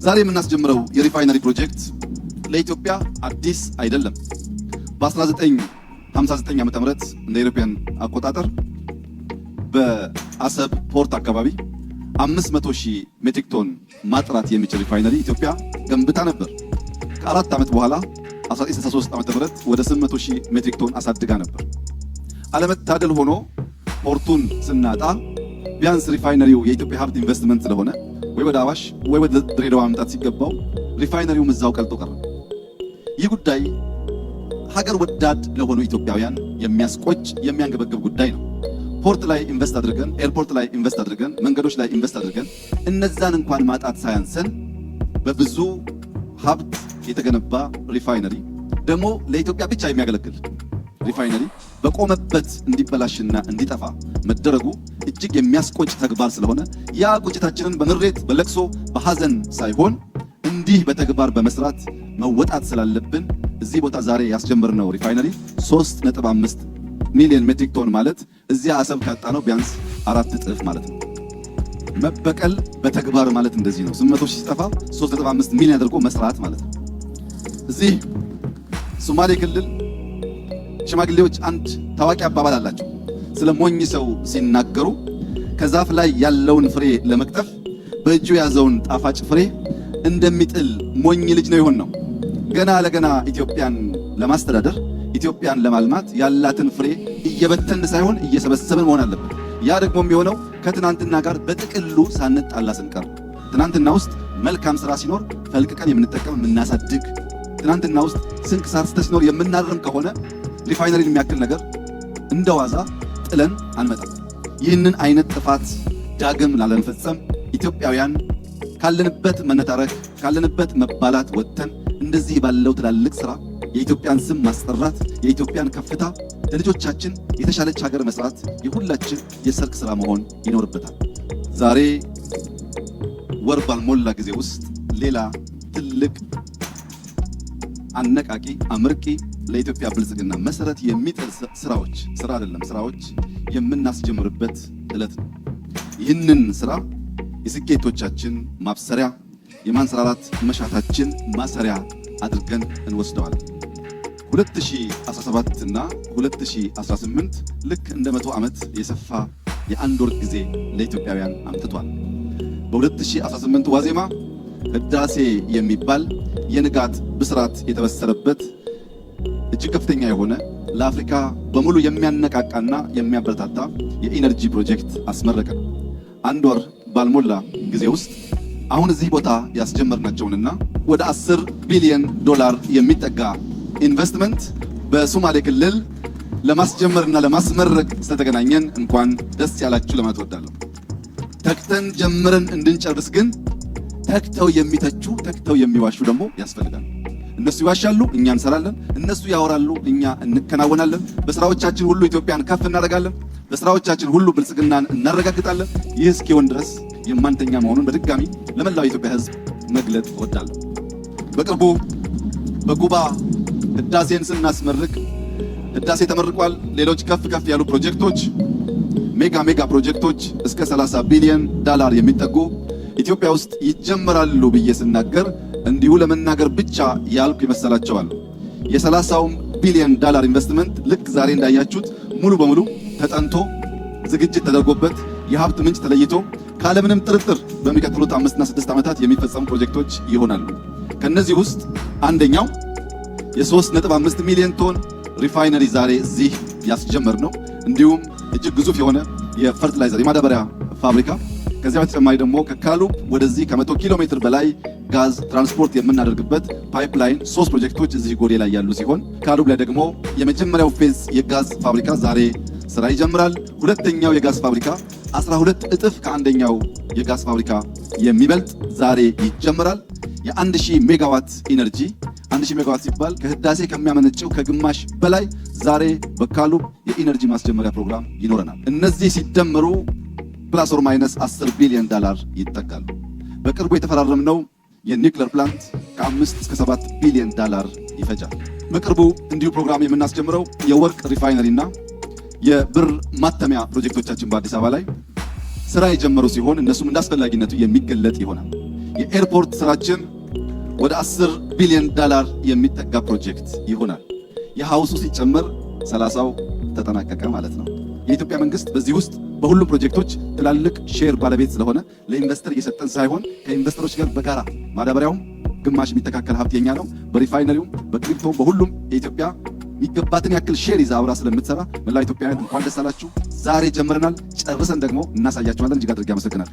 ዛሬ የምናስጀምረው የሪፋይነሪ ፕሮጀክት ለኢትዮጵያ አዲስ አይደለም። በ1959 ዓ.ም እንደ ኢሮፒያን አቆጣጠር በአሰብ ፖርት አካባቢ 500,000 ሜትሪክ ቶን ማጥራት የሚችል ሪፋይነሪ ኢትዮጵያ ገንብታ ነበር። ከአራት ዓመት በኋላ 1963 ዓ.ም ወደ 800,000 ሜትሪክ ቶን አሳድጋ ነበር። አለመታደል ሆኖ ፖርቱን ስናጣ ቢያንስ ሪፋይነሪው የኢትዮጵያ ሀብት ኢንቨስትመንት ስለሆነ ወይ ወደ አዋሽ ወይ ወደ ድሬዳዋ ማምጣት ሲገባው ሪፋይነሪው እዛው ቀልጦ ቀረ። ይህ ጉዳይ ሀገር ወዳድ ለሆኑ ኢትዮጵያውያን የሚያስቆጭ የሚያንገበግብ ጉዳይ ነው። ፖርት ላይ ኢንቨስት አድርገን፣ ኤርፖርት ላይ ኢንቨስት አድርገን፣ መንገዶች ላይ ኢንቨስት አድርገን እነዛን እንኳን ማጣት ሳያንሰን በብዙ ሀብት የተገነባ ሪፋይነሪ ደግሞ ለኢትዮጵያ ብቻ የሚያገለግል ሪፋይነሪ በቆመበት እንዲበላሽና እንዲጠፋ መደረጉ እጅግ የሚያስቆጭ ተግባር ስለሆነ ያ ቁጭታችንን በምሬት በለቅሶ በሐዘን ሳይሆን እንዲህ በተግባር በመስራት መወጣት ስላለብን እዚህ ቦታ ዛሬ ያስጀመርነው ሪፋይነሪ 3.5 ሚሊዮን ሜትሪክ ቶን ማለት እዚያ አሰብ ካጣነው ቢያንስ 4 እጥፍ ማለት ነው። መበቀል በተግባር ማለት እንደዚህ ነው። 800,000 ሲጠፋ 3.5 ሚሊዮን አድርጎ መስራት ማለት ነው። እዚህ ሶማሌ ክልል ሽማግሌዎች አንድ ታዋቂ አባባል አላቸው። ስለ ሞኝ ሰው ሲናገሩ ከዛፍ ላይ ያለውን ፍሬ ለመቅጠፍ በእጁ ያዘውን ጣፋጭ ፍሬ እንደሚጥል ሞኝ ልጅ ነው ይሆን ነው። ገና ለገና ኢትዮጵያን ለማስተዳደር ኢትዮጵያን ለማልማት ያላትን ፍሬ እየበተን ሳይሆን እየሰበሰብን መሆን አለበት። ያ ደግሞ የሚሆነው ከትናንትና ጋር በጥቅሉ ሳንጣላ ስንቀር፣ ትናንትና ውስጥ መልካም ስራ ሲኖር ፈልቅቀን የምንጠቀም የምናሳድግ፣ ትናንትና ውስጥ ስንክሳር ሲኖር የምናርም ከሆነ ሪፋይነሪን የሚያክል ነገር እንደዋዛ ጥለን አንመጣም። ይህንን አይነት ጥፋት ዳግም ላለመፈጸም ኢትዮጵያውያን ካለንበት መነታረክ ካለንበት መባላት ወጥተን እንደዚህ ባለው ትላልቅ ስራ የኢትዮጵያን ስም ማስጠራት የኢትዮጵያን ከፍታ ለልጆቻችን የተሻለች ሀገር መስራት የሁላችን የሰርክ ስራ መሆን ይኖርበታል። ዛሬ ወር ባልሞላ ጊዜ ውስጥ ሌላ ትልቅ አነቃቂ አምርቂ ለኢትዮጵያ ብልጽግና መሰረት የሚጥል ስራዎች የምናስጀምርበት ዕለት ነው። ይህንን ስራ የስኬቶቻችን ማብሰሪያ የማንሰራራት መሻታችን ማሰሪያ አድርገን እንወስደዋለን። 2017 እና 2018 ልክ እንደ 100 ዓመት የሰፋ የአንድ ወር ጊዜ ለኢትዮጵያውያን አምጥቷል። በ2018 ዋዜማ ህዳሴ የሚባል የንጋት ብስራት የተበሰረበት እጅግ ከፍተኛ የሆነ ለአፍሪካ በሙሉ የሚያነቃቃና የሚያበረታታ የኢነርጂ ፕሮጀክት አስመረቀ። አንድ ወር ባልሞላ ጊዜ ውስጥ አሁን እዚህ ቦታ ያስጀመርናቸውንና ወደ 10 ቢሊዮን ዶላር የሚጠጋ ኢንቨስትመንት በሶማሌ ክልል ለማስጀመርና ለማስመረቅ ስለተገናኘን እንኳን ደስ ያላችሁ ለማለት እወዳለሁ። ተክተን ጀምረን እንድንጨርስ ግን ተክተው የሚተቹ ተክተው የሚዋሹ ደግሞ ያስፈልጋል። እነሱ ይዋሻሉ፣ እኛ እንሰራለን። እነሱ ያወራሉ፣ እኛ እንከናወናለን። በስራዎቻችን ሁሉ ኢትዮጵያን ከፍ እናደርጋለን። በስራዎቻችን ሁሉ ብልጽግናን እናረጋግጣለን። ይህ እስኪሆን ድረስ የማንተኛ መሆኑን በድጋሚ ለመላው የኢትዮጵያ ሕዝብ መግለጽ እወዳለሁ። በቅርቡ በጉባ ህዳሴን ስናስመርቅ ህዳሴ ተመርቋል። ሌሎች ከፍ ያሉ ፕሮጀክቶች ሜጋ ፕሮጀክቶች እስከ 30 ቢሊዮን ዶላር የሚጠጉ ኢትዮጵያ ውስጥ ይጀመራሉ ብዬ ስናገር እንዲሁ ለመናገር ብቻ ያልኩ ይመስላችኋል። የ30 ቢሊዮን ዶላር ኢንቨስትመንት ልክ ዛሬ እንዳያችሁት ሙሉ በሙሉ ተጠንቶ ዝግጅት ተደርጎበት የሀብት ምንጭ ተለይቶ ካለምንም ጥርጥር በሚቀጥሉት 5 እና 6 ዓመታት የሚፈጸሙ ፕሮጀክቶች ይሆናሉ። ከነዚህ ውስጥ አንደኛው የ3.5 ሚሊዮን ቶን ሪፋይነሪ ዛሬ እዚህ ያስጀመር ነው። እንዲሁም እጅግ ግዙፍ የሆነ የፈርቲላይዘር የማዳበሪያ ፋብሪካ፣ ከዚያ በተጨማሪ ደግሞ ከካሉብ ወደዚህ ከ100 ኪሎ ሜትር በላይ ጋዝ ትራንስፖርት የምናደርግበት ፓይፕላይን 3 ፕሮጀክቶች እዚህ ጎዴ ላይ ያሉ ሲሆን ካሉብ ላይ ደግሞ የመጀመሪያው ፌዝ የጋዝ ፋብሪካ ዛሬ ስራ ይጀምራል። ሁለተኛው የጋዝ ፋብሪካ 12 እጥፍ ከአንደኛው የጋዝ ፋብሪካ የሚበልጥ ዛሬ ይጀምራል። የ1000 ሜጋዋት ኢነርጂ 1000 ሜጋዋት ሲባል ከህዳሴ ከሚያመነጨው ከግማሽ በላይ ዛሬ በካሉብ የኢነርጂ ማስጀመሪያ ፕሮግራም ይኖረናል። እነዚህ ሲደመሩ ፕላስ ኦር ማይነስ $10 ቢሊዮን ይጠጋሉ። በቅርቡ የተፈራረምነው የኒውክሌር ፕላንት ከ5 እስከ $7 ቢሊዮን ይፈጃል። በቅርቡ እንዲሁ ፕሮግራም የምናስጀምረው የወርቅ ሪፋይነሪ እና የብር ማተሚያ ፕሮጀክቶቻችን በአዲስ አበባ ላይ ስራ የጀመሩ ሲሆን እነሱም እንዳስፈላጊነቱ የሚገለጥ ይሆናል። የኤርፖርት ስራችን ወደ $10 ቢሊዮን የሚጠጋ ፕሮጀክት ይሆናል። የሃውሱ ሲጨመር 30ው ተጠናቀቀ ማለት ነው። የኢትዮጵያ መንግስት በዚህ ውስጥ በሁሉም ፕሮጀክቶች ትላልቅ ሼር ባለቤት ስለሆነ ለኢንቨስተር እየሰጠን ሳይሆን ከኢንቨስተሮች ጋር በጋራ ማዳበሪያውም ግማሽ የሚተካከል ሀብት የኛ ነው። በሪፋይነሪውም በክሪፕቶም በሁሉም የኢትዮጵያ የሚገባትን ያክል ሼር ይዛ አብራ ስለምትሰራ መላ ኢትዮጵያውያን እንኳን ደስ አላችሁ። ዛሬ ጀምረናል፣ ጨርሰን ደግሞ እናሳያችኋለን። እጅግ አድርጌ አመሰግናለሁ።